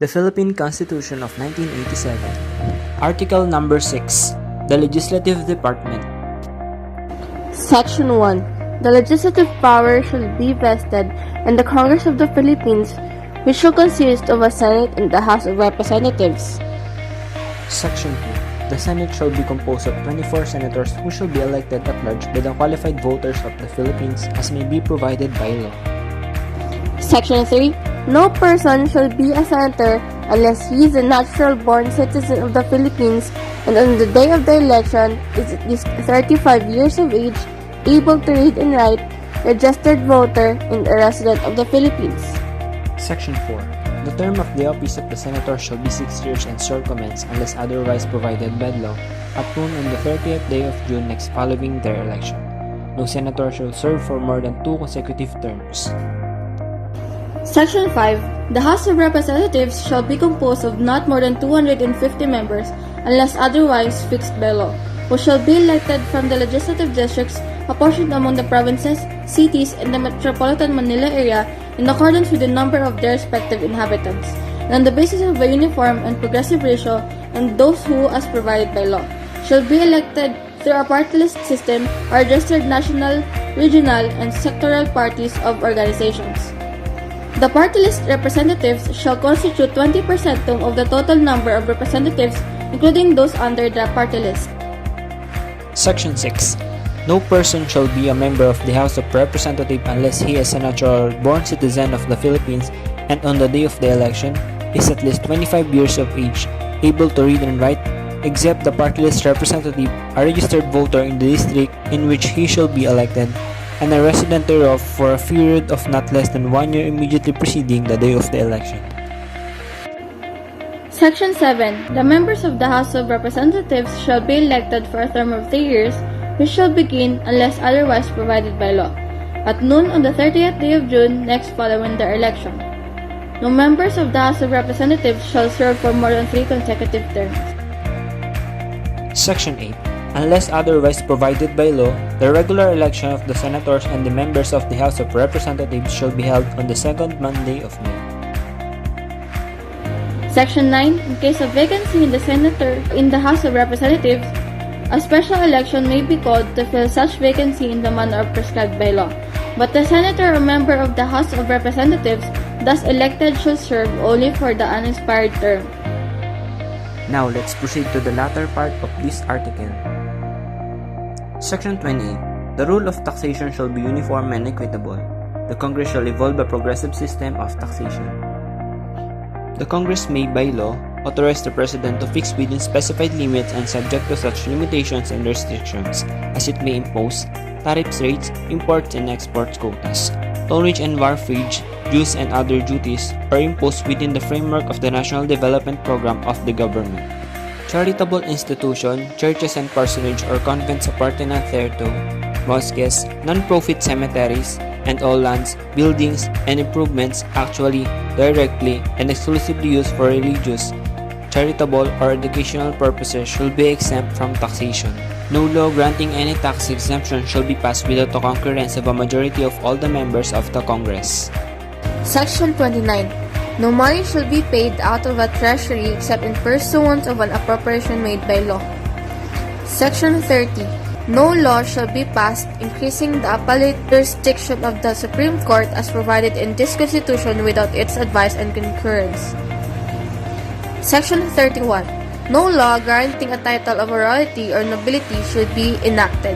The Philippine Constitution of 1987. Article number 6. The Legislative Department. Section 1. The legislative power shall be vested in the Congress of the Philippines, which shall consist of a Senate and the House of Representatives. Section 2. The Senate shall be composed of 24 senators who shall be elected at large by the qualified voters of the Philippines as may be provided by law. Section 3. No person shall be a senator unless he is a natural-born citizen of the Philippines and on the day of the election is at least 35 years of age, able to read and write, registered voter, and a resident of the Philippines. Section 4. The term of the office of the senator shall be 6 years and shall commence unless otherwise provided by law at noon on the 30th day of June next following their election. No senator shall serve for more than 2 consecutive terms. Section 5. The House of Representatives shall be composed of not more than 250 members unless otherwise fixed by law, who shall be elected from the legislative districts apportioned among the provinces, cities, and the Metropolitan Manila area in accordance with the number of their respective inhabitants, and on the basis of a uniform and progressive ratio, and those who, as provided by law, shall be elected through a party list system or registered national, regional, and sectoral parties of organizations. The party list representatives shall constitute 20% of the total number of representatives, including those under the party list. Section 6. No person shall be a member of the House of Representatives unless he is a natural-born citizen of the Philippines and on the day of the election is at least 25 years of age, able to read and write, except the party list representative, a registered voter in the district in which he shall be elected, and a resident thereof for a period of not less than 1 year immediately preceding the day of the election. Section 7. The members of the House of Representatives shall be elected for a term of 3 years, which shall begin unless otherwise provided by law, at noon on the 30th day of June next following their election. No members of the House of Representatives shall serve for more than 3 consecutive terms. Section 8. Unless otherwise provided by law, the regular election of the senators and the members of the House of Representatives shall be held on the second Monday of May. Section 9. In case of vacancy in the Senator in the House of Representatives, a special election may be called to fill such vacancy in the manner prescribed by law. But the senator or member of the House of Representatives thus elected shall serve only for the unexpired term. Now let's proceed to the latter part of this article. Section 28. The rule of taxation shall be uniform and equitable. The Congress shall evolve a progressive system of taxation. The Congress may, by law, authorize the President to fix within specified limits and subject to such limitations and restrictions as it may impose tariffs, rates, imports and exports quotas, tonnage and wharfage, dues and other duties are imposed within the framework of the National Development Program of the government. Charitable institution, churches and parsonage or convents appertinent thereto, mosques, non-profit cemeteries, and all lands, buildings, and improvements actually, directly, and exclusively used for religious, charitable, or educational purposes shall be exempt from taxation. No law granting any tax exemption shall be passed without the concurrence of a majority of all the members of the Congress. Section 29. No money shall be paid out of a treasury except in pursuance of an appropriation made by law. Section 30. No law shall be passed increasing the appellate jurisdiction of the Supreme Court as provided in this Constitution without its advice and concurrence. Section 31. No law granting a title of royalty or nobility shall be enacted.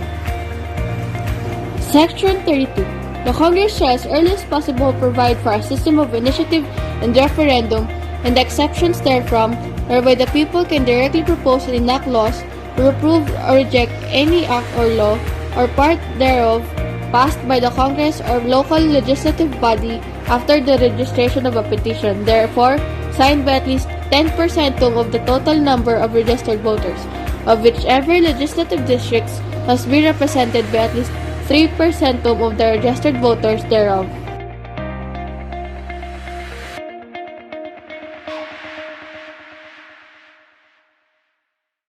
Section 32. The Congress shall as early as possible provide for a system of initiative and referendum and the exceptions therefrom, whereby the people can directly propose and enact laws or approve or reject any act or law or part thereof passed by the Congress or local legislative body after the registration of a petition, therefore signed by at least 10% of the total number of registered voters, of whichever legislative districts must be represented by at least 3% of the registered voters thereof.